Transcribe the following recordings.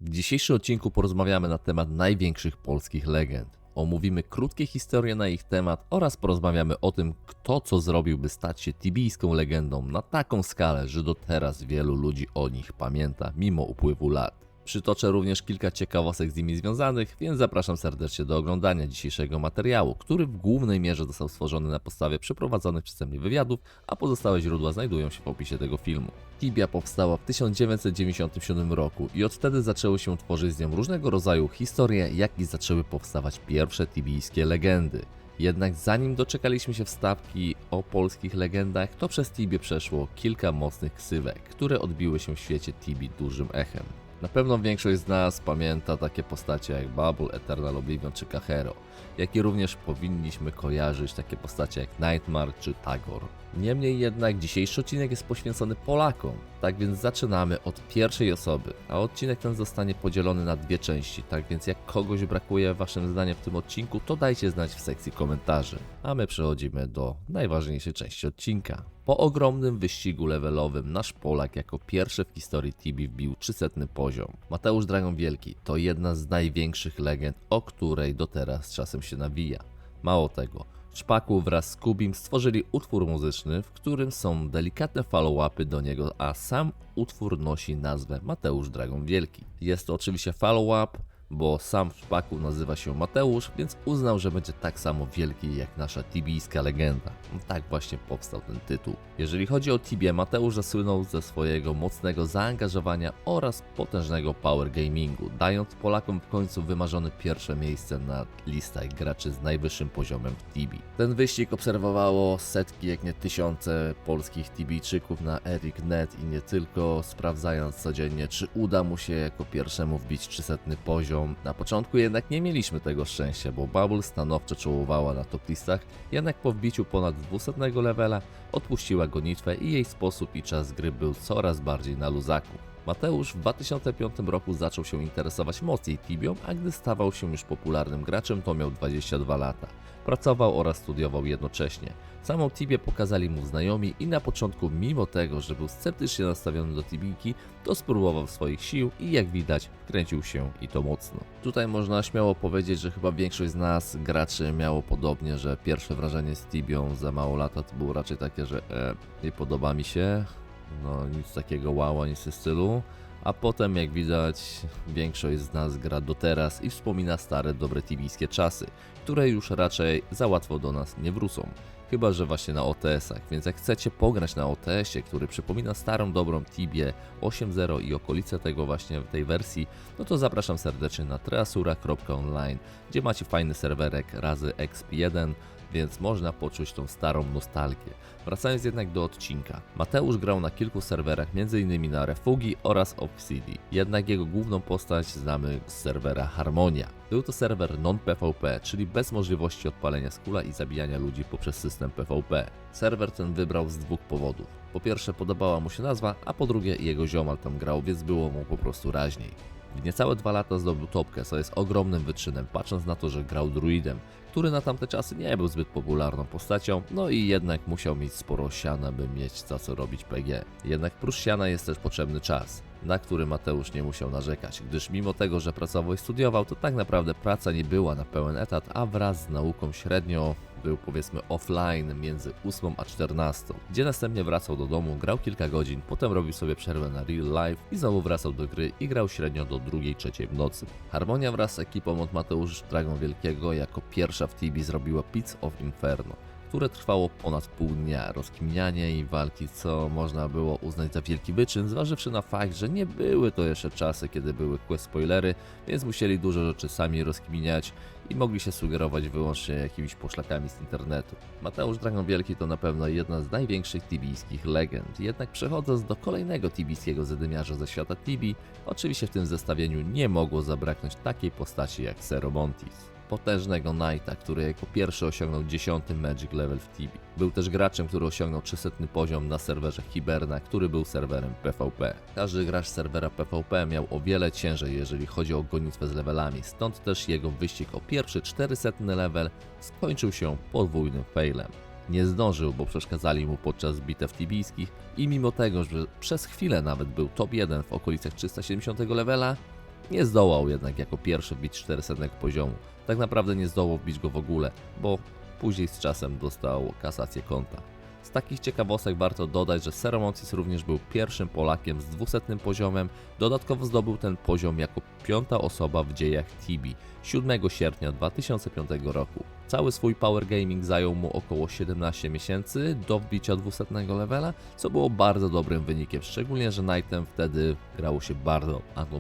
W dzisiejszym odcinku porozmawiamy na temat największych polskich legend. Omówimy krótkie historie na ich temat oraz porozmawiamy o tym, kto co zrobił, by stać się tibijską legendą na taką skalę, że do teraz wielu ludzi o nich pamięta, mimo upływu lat. Przytoczę również kilka ciekawostek z nimi związanych, więc zapraszam serdecznie do oglądania dzisiejszego materiału, który w głównej mierze został stworzony na podstawie przeprowadzonych przeze mnie wywiadów, a pozostałe źródła znajdują się w opisie tego filmu. Tibia powstała w 1997 roku i od wtedy zaczęły się tworzyć z nią różnego rodzaju historie, jak i zaczęły powstawać pierwsze tibijskie legendy. Jednak zanim doczekaliśmy się wstawki o polskich legendach, to przez Tibię przeszło kilka mocnych ksywek, które odbiły się w świecie Tibii dużym echem. Na pewno większość z nas pamięta takie postacie jak Bubble, Eternal Oblivion czy Kahero, jak i również powinniśmy kojarzyć takie postacie jak Nightmare czy Tagor. Niemniej jednak dzisiejszy odcinek jest poświęcony Polakom, tak więc zaczynamy od pierwszej osoby, a odcinek ten zostanie podzielony na dwie części, tak więc jak kogoś brakuje waszym zdaniem w tym odcinku, to dajcie znać w sekcji komentarzy. A my przechodzimy do najważniejszej części odcinka. Po ogromnym wyścigu levelowym nasz Polak jako pierwszy w historii Tibii wbił 300 poziom. Mateusz Dragon Wielki to jedna z największych legend, o której do teraz czasem się nawija. Mało tego, Szpaku wraz z Kubim stworzyli utwór muzyczny, w którym są delikatne follow-upy do niego, a sam utwór nosi nazwę Mateusz Dragon Wielki. Jest to oczywiście follow-up, bo sam w Szpaku nazywa się Mateusz, więc uznał, że będzie tak samo wielki jak nasza tibijska legenda. Tak właśnie powstał ten tytuł. Jeżeli chodzi o Tibię, Mateusz zasłynął ze swojego mocnego zaangażowania oraz potężnego power gamingu, dając Polakom w końcu wymarzone pierwsze miejsce na listach graczy z najwyższym poziomem w Tibii. Ten wyścig obserwowało setki, jak nie tysiące polskich Tibijczyków na Erik.net i nie tylko, sprawdzając codziennie, czy uda mu się jako pierwszemu wbić 300 poziom. Na początku jednak nie mieliśmy tego szczęścia, bo Bubble stanowczo czołowała na top listach, jednak po wbiciu ponad 200 levela odpuściła gonitwę i jej sposób i czas gry był coraz bardziej na luzaku. Mateusz w 2005 roku zaczął się interesować mocniej Tibią, a gdy stawał się już popularnym graczem, to miał 22 lata. Pracował oraz studiował jednocześnie. Samą Tibię pokazali mu znajomi i na początku, mimo tego, że był sceptycznie nastawiony do Tibijki, to spróbował swoich sił i jak widać wkręcił się i to mocno. Tutaj można śmiało powiedzieć, że chyba większość z nas graczy miało podobnie, że pierwsze wrażenie z Tibią za mało lata to było raczej takie, że nie podoba mi się, no nic takiego wow, nic w stylu. A potem, jak widać, większość z nas gra do teraz i wspomina stare, dobre tibijskie czasy, które już raczej za łatwo do nas nie wrócą. Chyba że właśnie na OTS-ach, więc jak chcecie pograć na OTS-ie, który przypomina starą, dobrą Tibię 8.0 i okolice tego właśnie w tej wersji, no to zapraszam serdecznie na treasura.online, gdzie macie fajny serwerek razy exp1, więc można poczuć tą starą nostalgię. Wracając jednak do odcinka. Mateusz grał na kilku serwerach, m.in. na Refugi oraz Obsidian. Jednak jego główną postać znamy z serwera Harmonia. Był to serwer non-PvP, czyli bez możliwości odpalenia skula i zabijania ludzi poprzez system PvP. Serwer ten wybrał z dwóch powodów. Po pierwsze podobała mu się nazwa, a po drugie jego ziomal tam grał, więc było mu po prostu raźniej. W niecałe 2 lata zdobył topkę, co jest ogromnym wyczynem, patrząc na to, że grał druidem, który na tamte czasy nie był zbyt popularną postacią, no i jednak musiał mieć sporo siana, by mieć za co robić PG. Jednak prócz siana jest też potrzebny czas, na który Mateusz nie musiał narzekać, gdyż mimo tego, że pracował i studiował, to tak naprawdę praca nie była na pełen etat, a wraz z nauką średnio był powiedzmy offline między 8 a 14, gdzie następnie wracał do domu, grał kilka godzin, potem robił sobie przerwę na real life i znowu wracał do gry i grał średnio do 2-3 w nocy. Harmonia wraz z ekipą od Mateusz Dragon Wielkiego jako pierwsza w Tibii zrobiła Pits of Inferno, które trwało ponad pół dnia, rozkminianie i walki, co można było uznać za wielki wyczyn, zważywszy na fakt, że nie były to jeszcze czasy, kiedy były quest spoilery, więc musieli dużo rzeczy sami rozkminiać i mogli się sugerować wyłącznie jakimiś poszlakami z internetu. Mateusz Dragon Wielki to na pewno jedna z największych tibijskich legend, jednak przechodząc do kolejnego tibijskiego zadymiarza ze świata Tibii, oczywiście w tym zestawieniu nie mogło zabraknąć takiej postaci jak Seromontis. Potężnego Knighta, który jako pierwszy osiągnął 10 Magic Level w Tibii. Był też graczem, który osiągnął 300 poziom na serwerze Hiberna, który był serwerem PvP. Każdy gracz serwera PvP miał o wiele ciężej, jeżeli chodzi o gonitwę z levelami, stąd też jego wyścig o pierwszy 400 level skończył się podwójnym failem. Nie zdążył, bo przeszkadzali mu podczas bitew tibijskich i mimo tego, że przez chwilę nawet był top 1 w okolicach 370 levela, Nie zdołał jednak jako pierwszy wbić 400 poziomu. Tak naprawdę nie zdołał wbić go w ogóle, bo później z czasem dostał kasację konta. Z takich ciekawostek warto dodać, że Seromontis również był pierwszym Polakiem z 200 poziomem, dodatkowo zdobył ten poziom jako 5. osoba w dziejach Tibi 7 sierpnia 2005 roku. Cały swój power gaming zajął mu około 17 miesięcy do wbicia 200 levela, co było bardzo dobrym wynikiem, szczególnie że Knightem wtedy grało się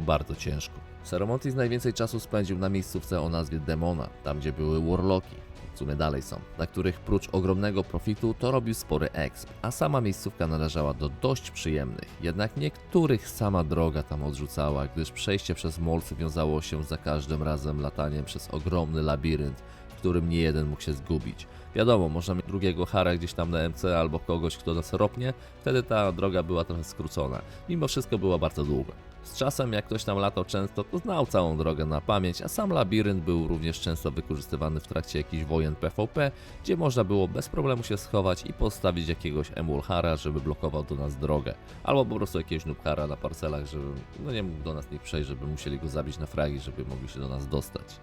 bardzo ciężko. Seromontis najwięcej czasu spędził na miejscówce o nazwie Demona, tam gdzie były Warlocki. W sumie dalej są, na których prócz ogromnego profitu to robił spory exp, a sama miejscówka należała do dość przyjemnych. Jednak niektórych sama droga tam odrzucała, gdyż przejście przez molsy wiązało się za każdym razem lataniem przez ogromny labirynt, w którym nie jeden mógł się zgubić. Wiadomo, można mieć drugiego Hara gdzieś tam na MC albo kogoś, kto nas ropnie, wtedy ta droga była trochę skrócona. Mimo wszystko była bardzo długa. Z czasem, jak ktoś tam latał często, to znał całą drogę na pamięć, a sam labirynt był również często wykorzystywany w trakcie jakichś wojen PvP, gdzie można było bez problemu się schować i postawić jakiegoś Emulhara, żeby blokował do nas drogę. Albo po prostu jakiegoś Nubhara na parcelach, żeby nie mógł do nas nikt przejść, żeby musieli go zabić na fragi, żeby mogli się do nas dostać.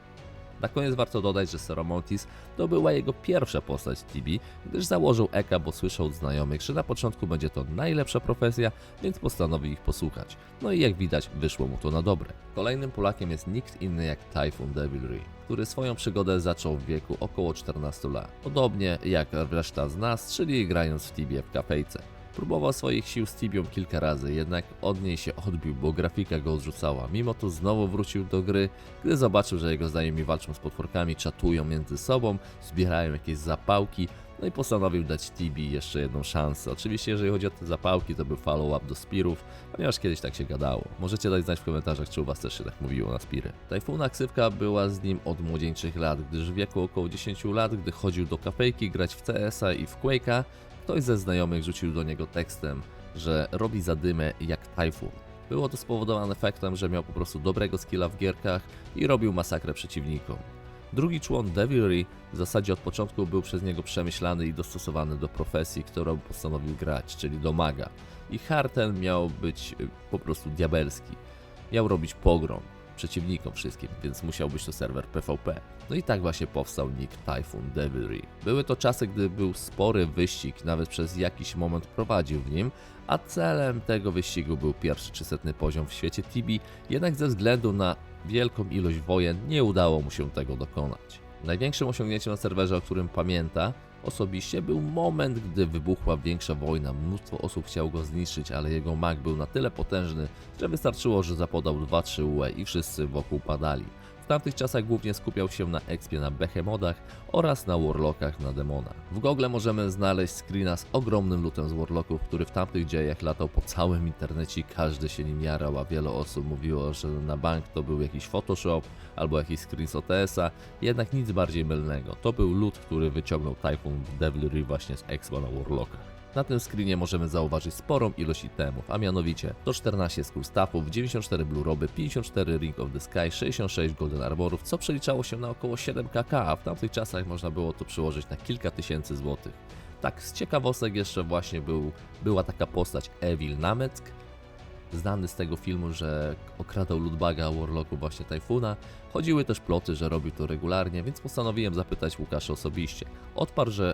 Na koniec warto dodać, że Seromontis to była jego pierwsza postać w Tibi, gdyż założył Eka, bo słyszał od znajomych, że na początku będzie to najlepsza profesja, więc postanowił ich posłuchać. No i jak widać, wyszło mu to na dobre. Kolejnym Polakiem jest nikt inny jak Typhoon Devilry, który swoją przygodę zaczął w wieku około 14 lat. Podobnie jak reszta z nas, czyli grając w Tibie w kafejce. Próbował swoich sił z Tibią kilka razy, jednak od niej się odbił, bo grafika go odrzucała. Mimo to znowu wrócił do gry, gdy zobaczył, że jego znajomi walczą z potworkami, czatują między sobą, zbierają jakieś zapałki, no i postanowił dać Tibi jeszcze jedną szansę. Oczywiście jeżeli chodzi o te zapałki, to był follow-up do Spirów, ponieważ kiedyś tak się gadało. Możecie dać znać w komentarzach, czy u was też się tak mówiło na Spiry. Typhoona ksywka była z nim od młodzieńczych lat, gdyż w wieku około 10 lat, gdy chodził do kafejki grać w CS-a i w Quake'a, ktoś ze znajomych rzucił do niego tekstem, że robi zadymę jak Typhoon. Było to spowodowane faktem, że miał po prostu dobrego skilla w gierkach i robił masakrę przeciwnikom. Drugi człon Devilry w zasadzie od początku był przez niego przemyślany i dostosowany do profesji, którą postanowił grać, czyli do maga. I Harten miał być po prostu diabelski. Miał robić pogrom przeciwnikom wszystkim, więc musiał być to serwer PvP. No i tak właśnie powstał nick Typhoon Devilry. Były to czasy, gdy był spory wyścig, nawet przez jakiś moment prowadził w nim, a celem tego wyścigu był pierwszy 300 poziom w świecie Tibi, jednak ze względu na wielką ilość wojen nie udało mu się tego dokonać. Największym osiągnięciem na serwerze, o którym pamięta osobiście, był moment, gdy wybuchła większa wojna. Mnóstwo osób chciało go zniszczyć, ale jego mag był na tyle potężny, że wystarczyło, że zapodał 2-3 UE i wszyscy wokół padali. W tamtych czasach głównie skupiał się na expie na Behemodach oraz na Warlockach na Demonach. W Google możemy znaleźć screena z ogromnym lootem z Warlocków, który w tamtych dziejach latał po całym internecie i każdy się nim jarał, a wiele osób mówiło, że na bank to był jakiś Photoshop albo jakiś screen z OTS-a, jednak nic bardziej mylnego. To był loot, który wyciągnął Typhoon Devilry właśnie z expo na Warlockach. Na tym screenie możemy zauważyć sporą ilość itemów, a mianowicie 114 Skull Staffów, 94 Blue Roby, 54 Ring of the Sky, 66 Golden Armorów, co przeliczało się na około 7kk, a w tamtych czasach można było to przełożyć na kilka tysięcy złotych. Tak, z ciekawostek jeszcze właśnie była taka postać Evil Nameck, znany z tego filmu, że okradał lootbaga Warlocku właśnie Typhoona. Chodziły też ploty, że robił to regularnie, więc postanowiłem zapytać Łukasza osobiście. Odparł, że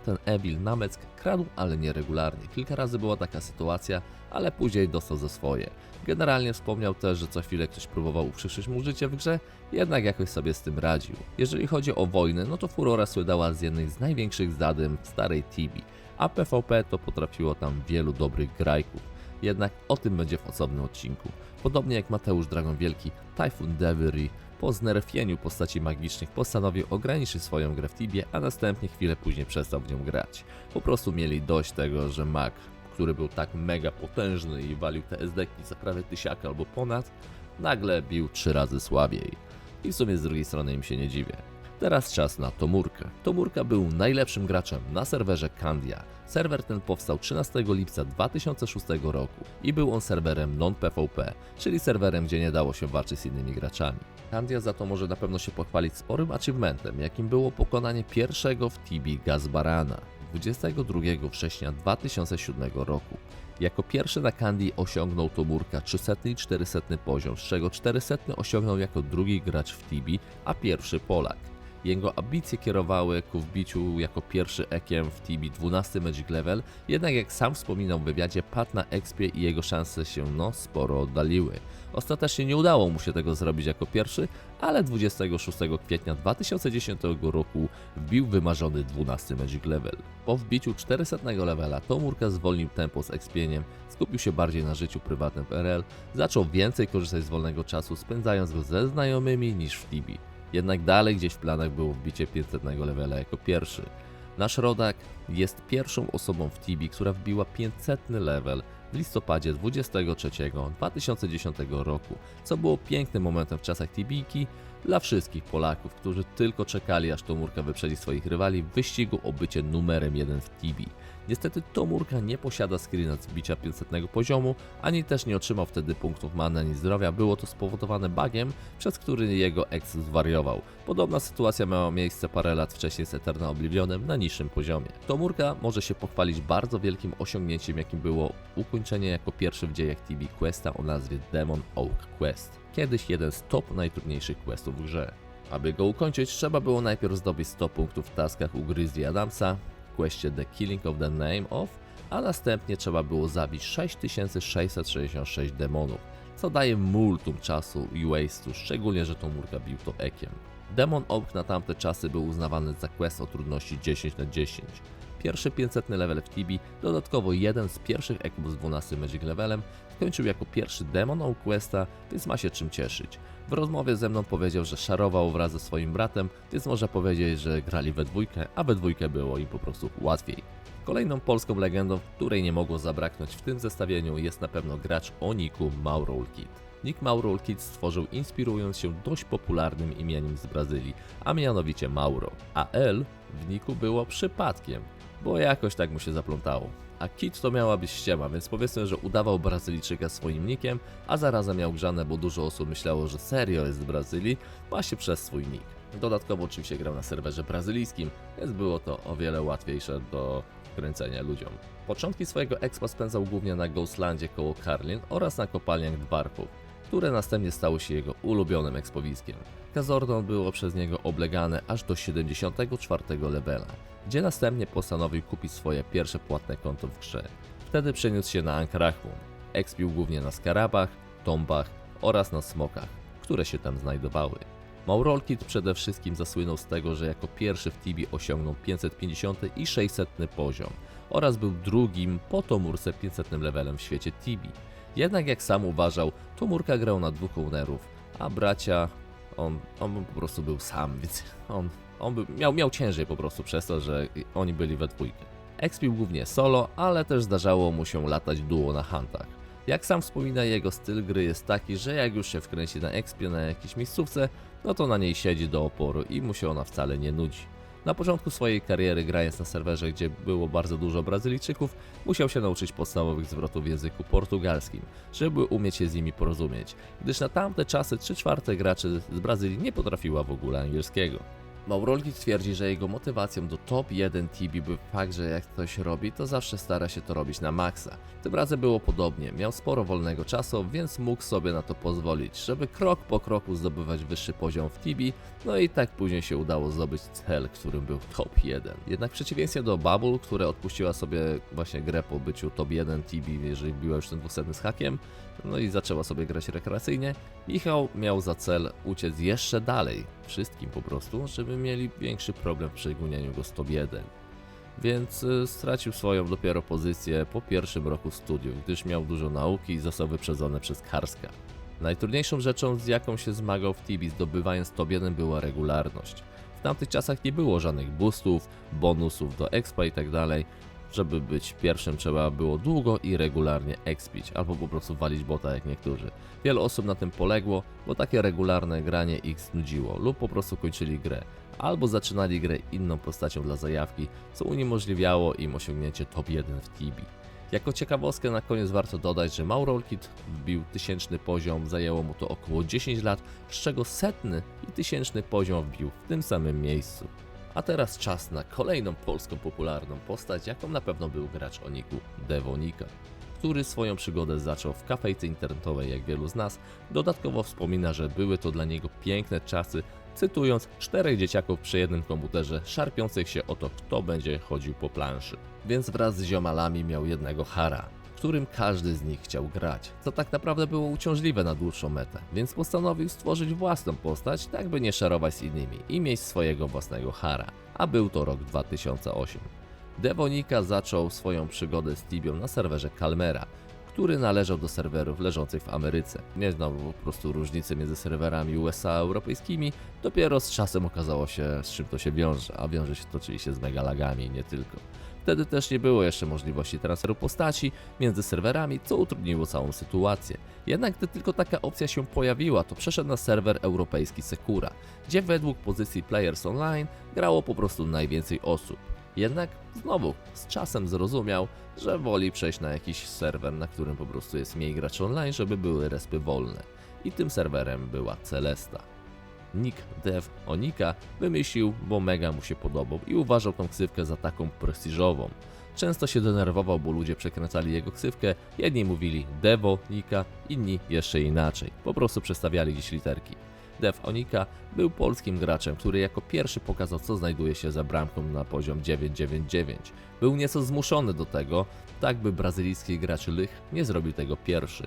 ten Evil Nameck kradł, ale nieregularnie. Kilka razy była taka sytuacja, ale później dostał za swoje. Generalnie wspomniał też, że co chwilę ktoś próbował uprzykrzyć mu życie w grze, jednak jakoś sobie z tym radził. Jeżeli chodzi o wojnę, no to Furora słynęła z jednych z największych zadym starej Tibi, a PvP to potrafiło tam wielu dobrych grajków. Jednak o tym będzie w osobnym odcinku. Podobnie jak Mateusz Dragon Wielki, Typhoon Devilry po znerfieniu postaci magicznych postanowił ograniczyć swoją grę w Tibie, a następnie chwilę później przestał w nią grać. Po prostu mieli dość tego, że mag, który był tak mega potężny i walił te SD-ki za prawie 1000 albo ponad, nagle bił 3 razy słabiej. I w sumie z drugiej strony im się nie dziwię. Teraz czas na Tomurkę. Tomurka był najlepszym graczem na serwerze Kandia. Serwer ten powstał 13 lipca 2006 roku i był on serwerem non-PvP, czyli serwerem, gdzie nie dało się walczyć z innymi graczami. Kandia za to może na pewno się pochwalić sporym achievementem, jakim było pokonanie pierwszego w Tibi Gazbarana. 22 września 2007 roku. Jako pierwszy na Candy osiągnął Tomurka 300 i 400 poziom, z czego 400 osiągnął jako drugi gracz w Tibi, a pierwszy Polak. Jego ambicje kierowały ku wbiciu jako pierwszy ekiem w Tibi 12 Magic Level, jednak jak sam wspominał w wywiadzie, padł na expie i jego szanse się sporo oddaliły. Ostatecznie nie udało mu się tego zrobić jako pierwszy, ale 26 kwietnia 2010 roku wbił wymarzony 12 Magic Level. Po wbiciu 400 levela Tomurka zwolnił tempo z expieniem, skupił się bardziej na życiu prywatnym w RL, zaczął więcej korzystać z wolnego czasu, spędzając go ze znajomymi niż w Tibi. Jednak dalej gdzieś w planach było wbicie 500 levela jako pierwszy. Nasz rodak jest pierwszą osobą w Tibi, która wbiła 500 level w listopadzie 23 2010 roku, co było pięknym momentem w czasach Tibiki dla wszystkich Polaków, którzy tylko czekali, aż Tomurka wyprzedzi swoich rywali w wyścigu o bycie numerem 1 w Tibi. Niestety Tomurka nie posiada screena z bicia 500 poziomu, ani też nie otrzymał wtedy punktów many ani zdrowia. Było to spowodowane bugiem, przez który jego ex zwariował. Podobna sytuacja miała miejsce parę lat wcześniej z Eternal Oblivionem na niższym poziomie. Tomurka może się pochwalić bardzo wielkim osiągnięciem, jakim było ukończenie jako pierwszy w dziejach Tibi questa o nazwie Demon Oak Quest. Kiedyś jeden z top najtrudniejszych questów w grze. Aby go ukończyć, trzeba było najpierw zdobyć 100 punktów w taskach u Grizzly Adamsa, w questie The Killing of the Name of, a następnie trzeba było zabić 6666 demonów, co daje multum czasu i waste'u, szczególnie że Tomurka bił to ekiem. Demon Oak na tamte czasy był uznawany za quest o trudności 10/10. Pierwszy 500 level w Tibi, dodatkowo jeden z pierwszych eków z 12 Magic Levelem, skończył jako pierwszy Demon Oak Questa, więc ma się czym cieszyć. W rozmowie ze mną powiedział, że szarował wraz ze swoim bratem, więc można powiedzieć, że grali we dwójkę, a we dwójkę było im po prostu łatwiej. Kolejną polską legendą, której nie mogło zabraknąć w tym zestawieniu, jest na pewno gracz o nicku Maurolkid. Nick Maurolkid stworzył inspirując się dość popularnym imieniem z Brazylii, a mianowicie Mauro, a L w nicku było przypadkiem, bo jakoś tak mu się zaplątało. A Kid to miała być ściema, więc powiedzmy, że udawał Brazylijczyka swoim nickiem, a zarazem miał grzane, bo dużo osób myślało, że serio jest z Brazylii, właśnie przez swój nick. Dodatkowo oczywiście grał na serwerze brazylijskim, więc było to o wiele łatwiejsze do kręcenia ludziom. Początki swojego expa spędzał głównie na Ghostlandzie koło Karlin oraz na kopalniach dwarfów, które następnie stały się jego ulubionym ekspowiskiem. Kazordon było przez niego oblegane aż do 74 levela, gdzie następnie postanowił kupić swoje pierwsze płatne konto w grze. Wtedy przeniósł się na Ankrachmun. Expił głównie na skarabach, tombach oraz na smokach, które się tam znajdowały. Maurolkid przede wszystkim zasłynął z tego, że jako pierwszy w Tibi osiągnął 550 i 600 poziom oraz był drugim po Tomurce 500 levelem w świecie Tibi. Jednak jak sam uważał, Tomurka grał na dwóch ownerów, a bracia, on po prostu był sam, więc miał ciężej po prostu przez to, że oni byli we dwójkę. Expił głównie solo, ale też zdarzało mu się latać duo na huntach. Jak sam wspomina, jego styl gry jest taki, że jak już się wkręci na expie na jakiejś miejscówce, no to na niej siedzi do oporu i mu się ona wcale nie nudzi. Na początku swojej kariery, grając na serwerze, gdzie było bardzo dużo Brazylijczyków, musiał się nauczyć podstawowych zwrotów w języku portugalskim, żeby umieć się z nimi porozumieć, gdyż na tamte czasy 3/4 graczy z Brazylii nie potrafiła w ogóle angielskiego. Maurolkid twierdzi, że jego motywacją do top 1 Tibi był fakt, że jak ktoś robi, to zawsze stara się to robić na maksa. Tym razem było podobnie, miał sporo wolnego czasu, więc mógł sobie na to pozwolić, żeby krok po kroku zdobywać wyższy poziom w Tibi, no i tak później się udało zdobyć cel, którym był top 1. Jednak w przeciwieństwie do Bubble, która odpuściła sobie właśnie grę po byciu top 1 Tibi, jeżeli biła już ten 200 z hakiem, no i zaczęła sobie grać rekreacyjnie, Michał miał za cel uciec jeszcze dalej, wszystkim po prostu, żeby mieli większy problem w przegonieniu go z top 1. Więc stracił swoją dopiero pozycję po pierwszym roku studiów, gdyż miał dużo nauki i został wyprzedzony przez Karska. Najtrudniejszą rzeczą, z jaką się zmagał w Tibi zdobywając top 1, była regularność. W tamtych czasach nie było żadnych boostów, bonusów do expa itd. Żeby być pierwszym trzeba było długo i regularnie expić, albo po prostu walić bota jak niektórzy. Wiele osób na tym poległo, bo takie regularne granie ich znudziło lub po prostu kończyli grę, albo zaczynali grę inną postacią dla zajawki, co uniemożliwiało im osiągnięcie top 1 w Tibi. Jako ciekawostkę na koniec warto dodać, że Maurolkid wbił 1000 poziom, zajęło mu to około 10 lat, z czego 100 i 1000 poziom wbił w tym samym miejscu. A teraz czas na kolejną polską popularną postać, jaką na pewno był gracz o niku Devonika, który swoją przygodę zaczął w kafejce internetowej jak wielu z nas. Dodatkowo wspomina, że były to dla niego piękne czasy, cytując 4 dzieciaków przy jednym komputerze szarpiących się o to, kto będzie chodził po planszy. Więc wraz z ziomalami miał jednego hara, którym każdy z nich chciał grać, co tak naprawdę było uciążliwe na dłuższą metę, więc postanowił stworzyć własną postać, tak by nie szarować z innymi i mieć swojego własnego hara, a był to rok 2008. Devonika zaczął swoją przygodę z Tibią na serwerze Calmera, który należał do serwerów leżących w Ameryce. Nie znał po prostu różnicy między serwerami USA a europejskimi, dopiero z czasem okazało się, z czym to się wiąże, a wiąże się to oczywiście z megalagami i nie tylko. Wtedy też nie było jeszcze możliwości transferu postaci między serwerami, co utrudniło całą sytuację. Jednak gdy tylko taka opcja się pojawiła, to przeszedł na serwer europejski Secura, gdzie według pozycji Players Online grało po prostu najwięcej osób. Jednak znowu z czasem zrozumiał, że woli przejść na jakiś serwer, na którym po prostu jest mniej graczy online, żeby były respy wolne. I tym serwerem była Celesta. Nick Devonika wymyślił, bo mega mu się podobał i uważał tą ksywkę za taką prestiżową. Często się denerwował, bo ludzie przekręcali jego ksywkę, jedni mówili Devonika, inni jeszcze inaczej, po prostu przestawiali gdzieś literki. Devonika był polskim graczem, który jako pierwszy pokazał, co znajduje się za bramką na poziom 999. Był nieco zmuszony do tego, tak by brazylijski gracz Lych nie zrobił tego pierwszy.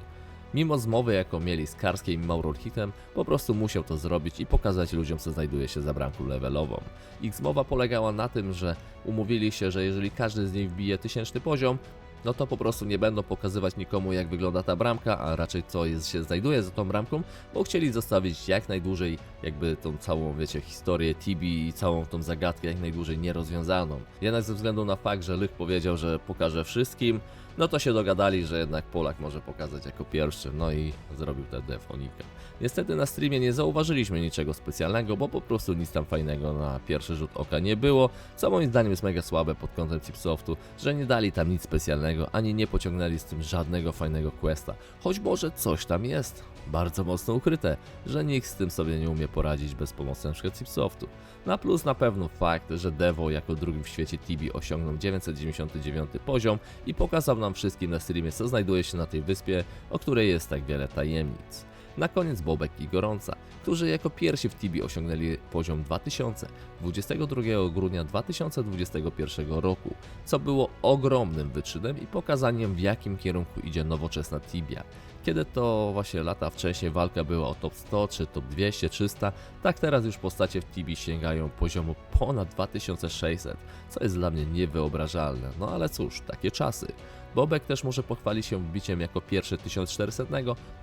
Mimo zmowy, jaką mieli z Karskiem i Maurolhitem, po prostu musiał to zrobić i pokazać ludziom, co znajduje się za bramką levelową. Ich zmowa polegała na tym, że umówili się, że jeżeli każdy z nich wbije 1000 poziom, no to po prostu nie będą pokazywać nikomu, jak wygląda ta bramka, a raczej co się znajduje za tą bramką, bo chcieli zostawić jak najdłużej jakby tą całą, wiecie, historię Tibi i całą tą zagadkę jak najdłużej nierozwiązaną. Jednak ze względu na fakt, że Lych powiedział, że pokaże wszystkim, no to się dogadali, że jednak Polak może pokazać jako pierwszy, no i zrobił tę Devonika. Niestety na streamie nie zauważyliśmy niczego specjalnego, bo po prostu nic tam fajnego na pierwszy rzut oka nie było, co moim zdaniem jest mega słabe pod kątem Chipsoftu, że nie dali tam nic specjalnego, ani nie pociągnęli z tym żadnego fajnego questa, choć może coś tam jest bardzo mocno ukryte, że nikt z tym sobie nie umie poradzić bez pomocy np. Chipsoftu. Na plus na pewno fakt, że Devo jako drugim w świecie Tibi osiągnął 999 poziom i pokazał nam wszystkim na streamie, co znajduje się na tej wyspie, o której jest tak wiele tajemnic. Na koniec Bobek i Gorąca, którzy jako pierwsi w Tibi osiągnęli poziom 2000 22 grudnia 2021 roku, co było ogromnym wyczynem i pokazaniem, w jakim kierunku idzie nowoczesna Tibia. Kiedy to właśnie lata wcześniej walka była o top 100 czy top 200, 300, tak teraz już postacie w Tibi sięgają poziomu ponad 2600, co jest dla mnie niewyobrażalne, no ale cóż, takie czasy. Bobek też może pochwalić się wbiciem jako pierwszy 1400,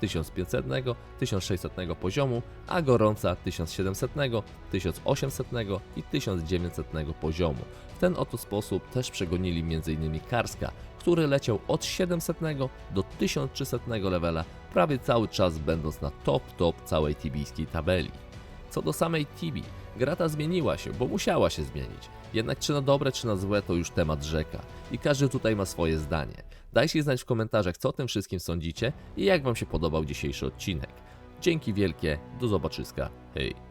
1500, 1600 poziomu, a Gorąca 1700, 1800 i 1900 poziomu. W ten oto sposób też przegonili m.in. Karska, który leciał od 700 do 1300 levela, prawie cały czas będąc na top całej tibijskiej tabeli. Co do samej Tibi, gra ta zmieniła się, bo musiała się zmienić. Jednak czy na dobre, czy na złe, to już temat rzeka. I każdy tutaj ma swoje zdanie. Dajcie znać w komentarzach, co o tym wszystkim sądzicie i jak wam się podobał dzisiejszy odcinek. Dzięki wielkie, do zobaczyska, hej!